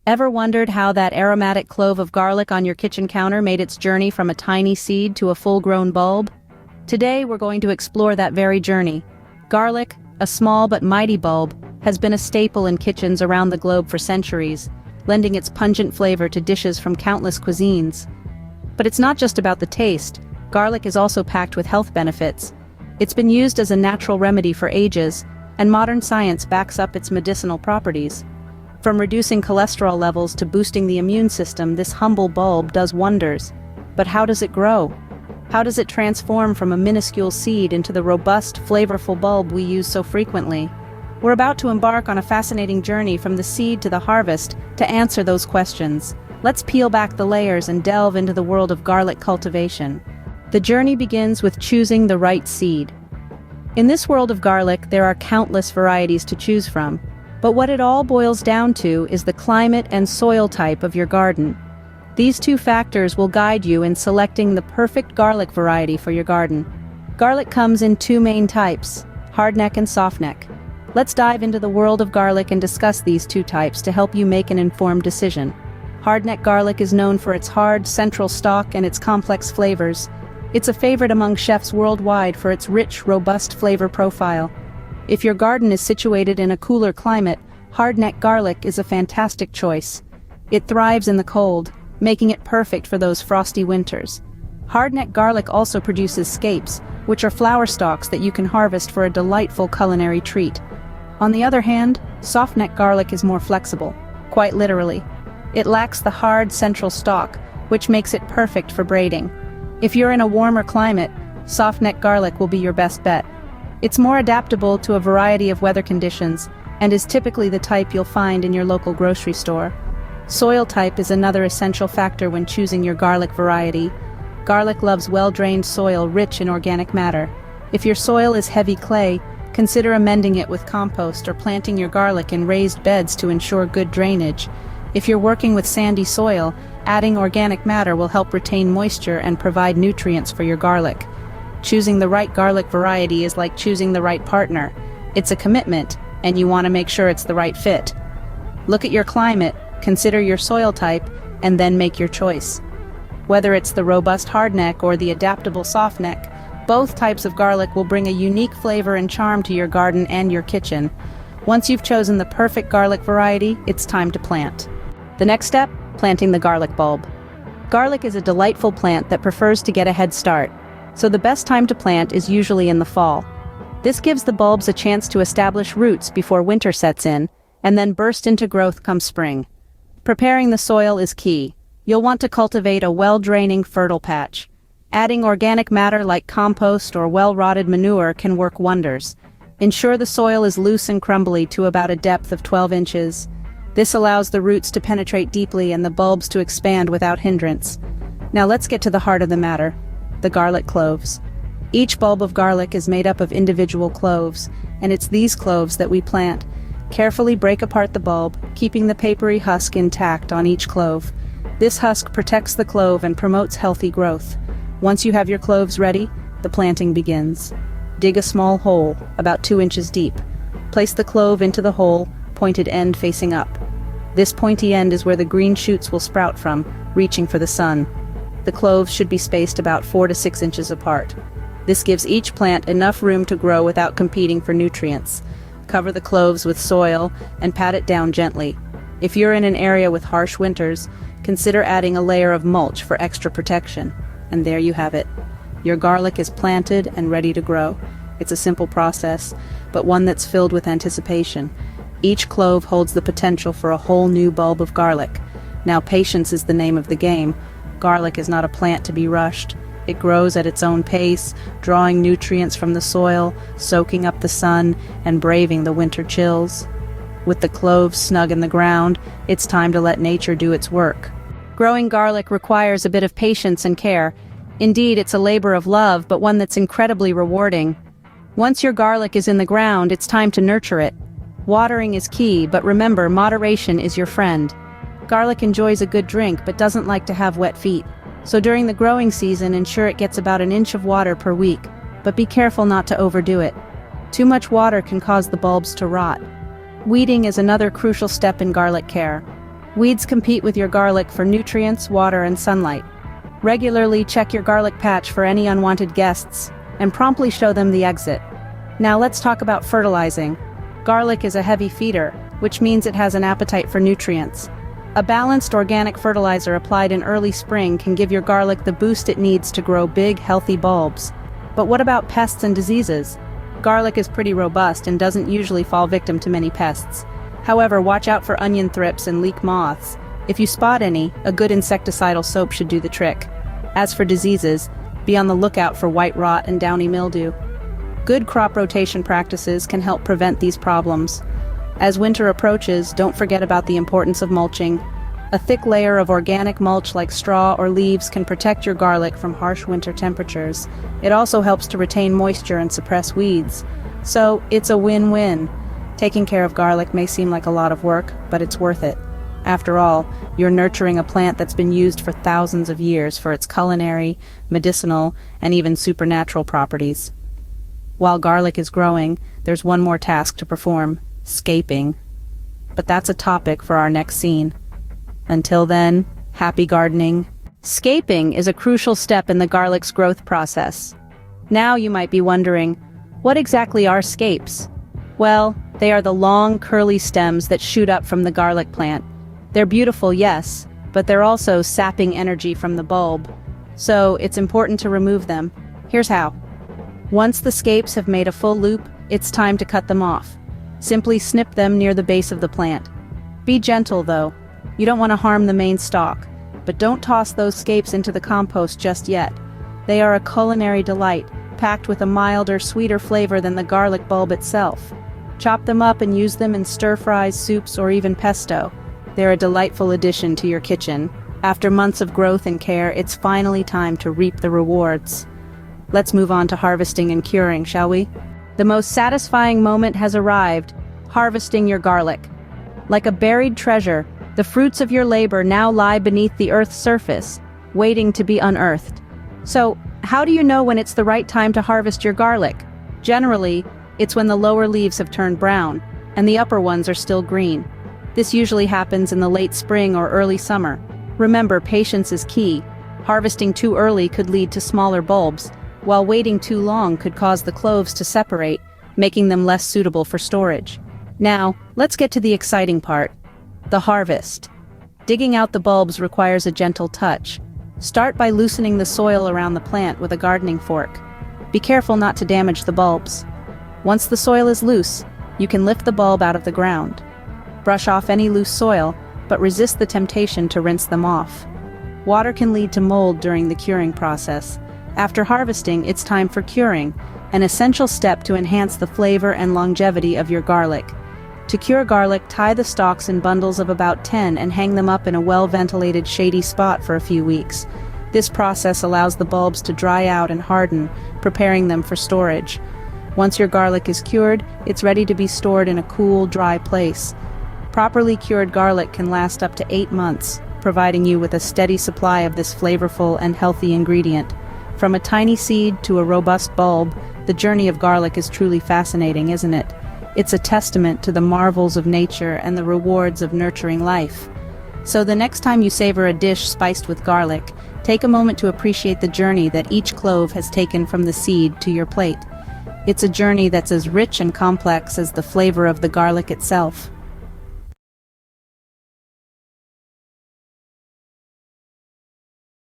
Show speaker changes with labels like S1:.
S1: Ever wondered how that aromatic clove of garlic on your kitchen counter made its journey from a tiny seed to a full-grown bulb? Today we're going to explore that very journey. Garlic, a small but mighty bulb, has been a staple in kitchens around the globe for centuries, lending its pungent flavor to dishes from countless cuisines. But it's not just about the taste. Garlic is also packed with health benefits. It's been used as a natural remedy for ages, and modern science backs up its medicinal properties. From reducing cholesterol levels to boosting the immune system, this humble bulb does wonders. But how does it grow? How does it transform from a minuscule seed into the robust, flavorful bulb we use so frequently? We're about to embark on a fascinating journey from the seed to the harvest to answer those questions. Let's peel back the layers and delve into the world of garlic cultivation. The journey begins with choosing the right seed. In this world of garlic, there are countless varieties to choose from. But what it all boils down to is the climate and soil type of your garden. These two factors will guide you in selecting the perfect garlic variety for your garden. Garlic comes in two main types, hardneck and softneck. Let's dive into the world of garlic and discuss these two types to help you make an informed decision. Hardneck garlic is known for its hard, central stalk and its complex flavors. It's a favorite among chefs worldwide for its rich, robust flavor profile. If your garden is situated in a cooler climate, hardneck garlic is a fantastic choice. It thrives in the cold, making it perfect for those frosty winters. Hardneck garlic also produces scapes, which are flower stalks that you can harvest for a delightful culinary treat. On the other hand, softneck garlic is more flexible, quite literally. It lacks the hard central stalk, which makes it perfect for braiding. If you're in a warmer climate, softneck garlic will be your best bet. It's more adaptable to a variety of weather conditions and is typically the type you'll find in your local grocery store. Soil type is another essential factor when choosing your garlic variety. Garlic loves well-drained soil rich in organic matter. If your soil is heavy clay, consider amending it with compost or planting your garlic in raised beds to ensure good drainage. If you're working with sandy soil, adding organic matter will help retain moisture and provide nutrients for your garlic. Choosing the right garlic variety is like choosing the right partner. It's a commitment, and you want to make sure it's the right fit. Look at your climate, consider your soil type, and then make your choice. Whether it's the robust hardneck or the adaptable softneck, both types of garlic will bring a unique flavor and charm to your garden and your kitchen. Once you've chosen the perfect garlic variety, it's time to plant. The next step, planting the garlic bulb. Garlic is a delightful plant that prefers to get a head start. So the best time to plant is usually in the fall. This gives the bulbs a chance to establish roots before winter sets in, and then burst into growth come spring. Preparing the soil is key. You'll want to cultivate a well-draining, fertile patch. Adding organic matter like compost or well-rotted manure can work wonders. Ensure the soil is loose and crumbly to about a depth of 12 inches. This allows the roots to penetrate deeply and the bulbs to expand without hindrance. Now let's get to the heart of the matter. The garlic cloves. Each bulb of garlic is made up of individual cloves, and it's these cloves that we plant. Carefully break apart the bulb, keeping the papery husk intact on each clove. This husk protects the clove and promotes healthy growth. Once you have your cloves ready, the planting begins. Dig a small hole, about 2 inches deep. Place the clove into the hole, pointed end facing up. This pointy end is where the green shoots will sprout from, reaching for the sun. The cloves should be spaced about 4 to 6 inches apart. This gives each plant enough room to grow without competing for nutrients. Cover the cloves with soil and pat it down gently. If you're in an area with harsh winters, consider adding a layer of mulch for extra protection. And there you have it. Your garlic is planted and ready to grow. It's a simple process, but one that's filled with anticipation. Each clove holds the potential for a whole new bulb of garlic. Now, patience is the name of the game. Garlic is not a plant to be rushed. It grows at its own pace, drawing nutrients from the soil, soaking up the sun, and braving the winter chills. With the cloves snug in the ground, it's time to let nature do its work. Growing garlic requires a bit of patience and care. Indeed, it's a labor of love, but one that's incredibly rewarding. Once your garlic is in the ground, it's time to nurture it. Watering is key, but remember, moderation is your friend. Garlic enjoys a good drink but doesn't like to have wet feet. So during the growing season, ensure it gets about an inch of water per week, but be careful not to overdo it. Too much water can cause the bulbs to rot. Weeding is another crucial step in garlic care. Weeds compete with your garlic for nutrients, water, and sunlight. Regularly check your garlic patch for any unwanted guests, and promptly show them the exit. Now let's talk about fertilizing. Garlic is a heavy feeder, which means it has an appetite for nutrients. A balanced organic fertilizer applied in early spring can give your garlic the boost it needs to grow big, healthy bulbs. But what about pests and diseases? Garlic is pretty robust and doesn't usually fall victim to many pests. However, watch out for onion thrips and leek moths. If you spot any, a good insecticidal soap should do the trick. As for diseases, be on the lookout for white rot and downy mildew. Good crop rotation practices can help prevent these problems. As winter approaches, don't forget about the importance of mulching. A thick layer of organic mulch like straw or leaves can protect your garlic from harsh winter temperatures. It also helps to retain moisture and suppress weeds. So, it's a win-win. Taking care of garlic may seem like a lot of work, but it's worth it. After all, you're nurturing a plant that's been used for thousands of years for its culinary, medicinal, and even supernatural properties. While garlic is growing, there's one more task to perform: scaping. But that's a topic for our next scene. Until then, happy gardening. Scaping is a crucial step in the garlic's growth process. Now you might be wondering, what exactly are scapes? Well, they are the long, curly stems that shoot up from the garlic plant. They're beautiful, yes, but they're also sapping energy from the bulb. So it's important to remove them. Here's how. Once the scapes have made a full loop, it's time to cut them off. Simply snip them near the base of the plant. Be gentle, though. You don't want to harm the main stalk, but don't toss those scapes into the compost just yet. They are a culinary delight, packed with a milder, sweeter flavor than the garlic bulb itself. Chop them up and use them in stir-fries, soups, or even pesto. They're a delightful addition to your kitchen. After months of growth and care, it's finally time to reap the rewards. Let's move on to harvesting and curing, shall we? The most satisfying moment has arrived: harvesting your garlic. Like a buried treasure, the fruits of your labor now lie beneath the earth's surface, waiting to be unearthed. So, how do you know when it's the right time to harvest your garlic? Generally, it's when the lower leaves have turned brown, and the upper ones are still green. This usually happens in the late spring or early summer. Remember, patience is key. Harvesting too early could lead to smaller bulbs, while waiting too long could cause the cloves to separate, making them less suitable for storage. Now, let's get to the exciting part: the harvest. Digging out the bulbs requires a gentle touch. Start by loosening the soil around the plant with a gardening fork. Be careful not to damage the bulbs. Once the soil is loose, you can lift the bulb out of the ground. Brush off any loose soil, but resist the temptation to rinse them off. Water can lead to mold during the curing process. After harvesting, it's time for curing, an essential step to enhance the flavor and longevity of your garlic. To cure garlic, tie the stalks in bundles of about 10 and hang them up in a well-ventilated, shady spot for a few weeks. This process allows the bulbs to dry out and harden, preparing them for storage. Once your garlic is cured, it's ready to be stored in a cool, dry place. Properly cured garlic can last up to 8 months, providing you with a steady supply of this flavorful and healthy ingredient. From a tiny seed to a robust bulb, the journey of garlic is truly fascinating, isn't it? It's a testament to the marvels of nature and the rewards of nurturing life. So the next time you savor a dish spiced with garlic, take a moment to appreciate the journey that each clove has taken from the seed to your plate. It's a journey that's as rich and complex as the flavor of the garlic itself.